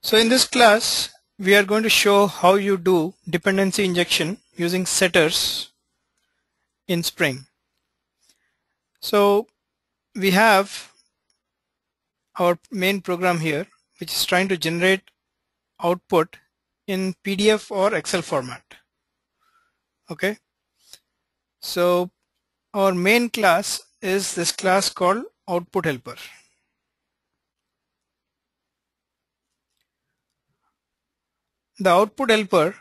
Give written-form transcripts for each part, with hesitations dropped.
So in this class, we are going to show how you do dependency injection using setters in Spring. So we have our main program here, which is trying to generate output in PDF or Excel format. Okay. So our main class is this class called output helper. The output helper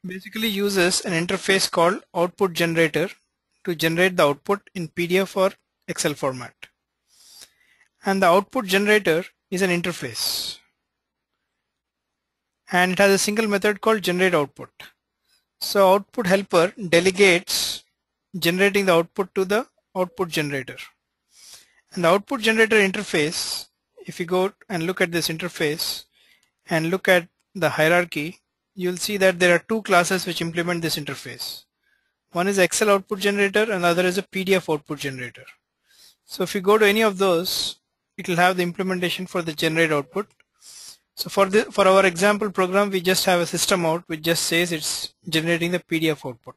basically uses an interface called output generator to generate the output in PDF or Excel format. And the output generator is an interface. And it has a single method called generate output. So output helper delegates generating the output to the output generator. And the output generator interface, if you go and look at this interface and look at the hierarchy, you'll see that there are two classes which implement this interface. One is Excel output generator and the other is a PDF output generator. So if you go to any of those, it will have the implementation for the generate output. So for our example program, we just have a system out which just says it's generating the PDF output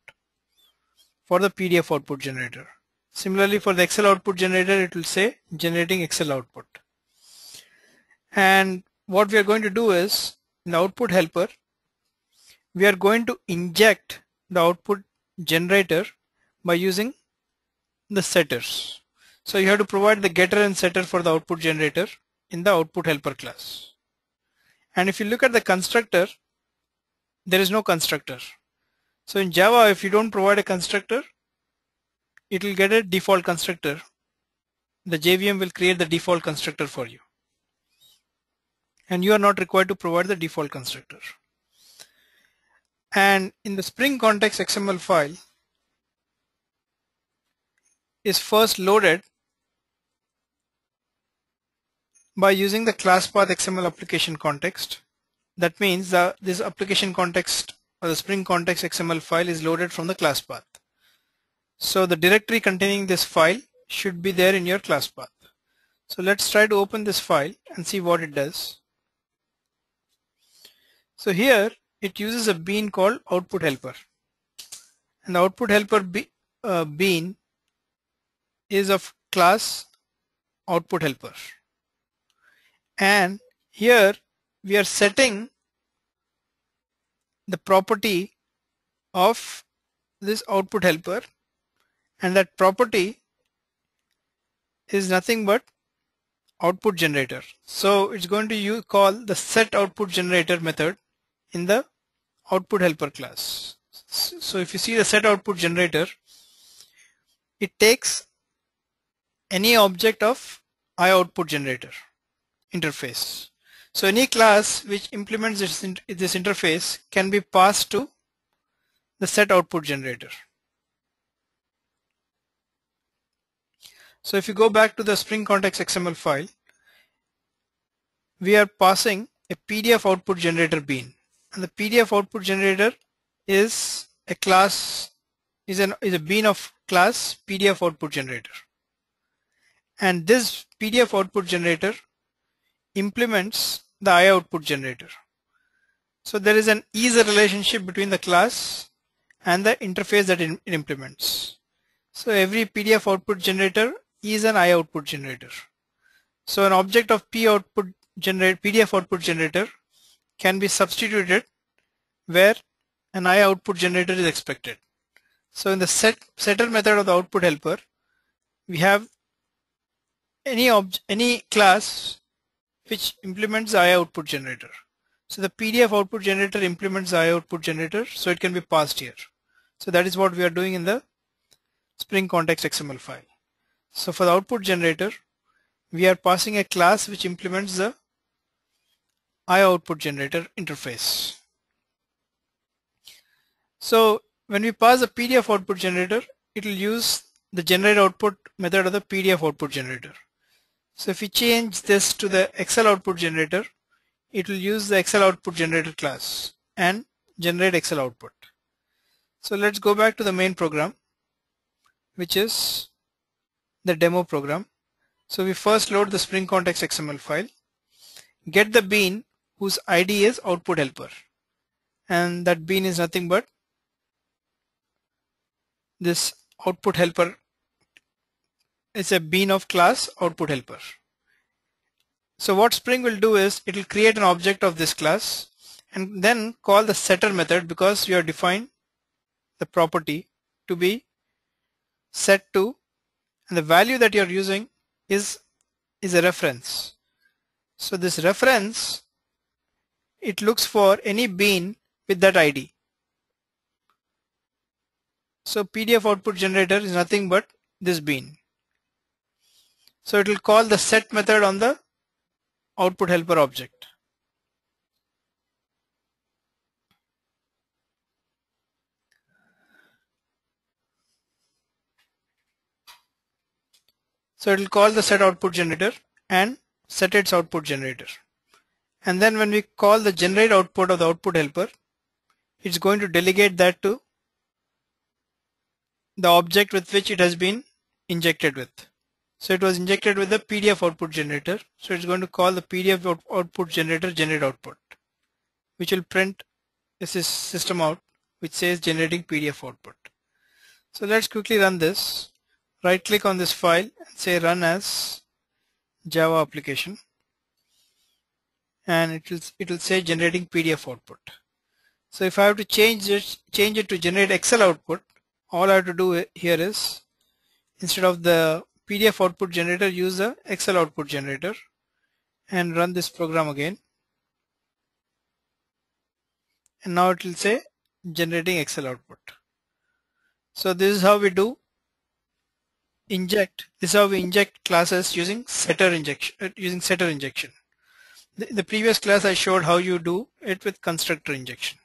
for the PDF output generator. Similarly, for the Excel output generator, it will say generating Excel output. And what we are going to do is, in the output helper, we are going to inject the output generator by using the setters. So you have to provide the getter and setter for the output generator in the output helper class. And if you look at the constructor, there is no constructor. So in Java, if you don't provide a constructor, it will get a default constructor. The JVM will create the default constructor for you. And you are not required to provide the default constructor. And in the Spring context XML file is first loaded by using the class path XML application context. That means this application context or the Spring context XML file is loaded from the class path. So the directory containing this file should be there in your class path. So let's try to open this file and see what it does. So here it uses a bean called output helper. And the output helper bean is of class output helper. And here we are setting the property of this output helper, and that property is nothing but output generator. So it's going to call the set output generator method in the output helper class. So if you see the set output generator, it takes any object of iOutput generator interface. So any class which implements this interface can be passed to the set output generator. So if you go back to the Spring context XML file, we are passing a PDF output generator bean, and the PDF output generator is a class, is a bean of class PDF output generator. And this PDF output generator implements the iOutput generator. So there is an easy relationship between the class and the interface that it implements. So every PDF output generator is an iOutput generator. So an object of PDF output generator can be substituted where an iOutput generator is expected. So in the setter method of the output helper, we have any class which implements the iOutput generator. So the PDF output generator implements the iOutput generator, so it can be passed here. So that is what we are doing in the Spring context XML file. So for the output generator, we are passing a class which implements the iOutput generator interface. So when we pass the PDF output generator, it will use the generate output method of the PDF output generator. So if we change this to the Excel output generator, it will use the Excel output generator class and generate Excel output. So let's go back to the main program, which is the demo program. So we first load the Spring context XML file, get the bean whose ID is output helper, and that bean is nothing but this output helper. It's a bean of class output helper. So what Spring will do is it will create an object of this class and then call the setter method, because you have defined the property to be set to, and the value that you're using is a reference. So this reference, it looks for any bean with that ID. So PDF output generator is nothing but this bean. So it will call the set method on the output helper object. So it will call the set output generator and set its output generator. And then when we call the generate output of the output helper, it's going to delegate that to the object with which it has been injected with. So it was injected with the PDF output generator. So it's going to call the PDF output generator generate output, which will print this is system out, which says generating PDF output. So let's quickly run this. Right click on this file and say run as Java application, and it will say generating PDF output. So if I have to change it to generate Excel output, all I have to do here is, instead of the PDF output generator, use the Excel output generator and run this program again. And now it will say generating Excel output. So this is how we do inject. This is how we inject classes using setter injection. The previous class I showed how you do it with constructor injection.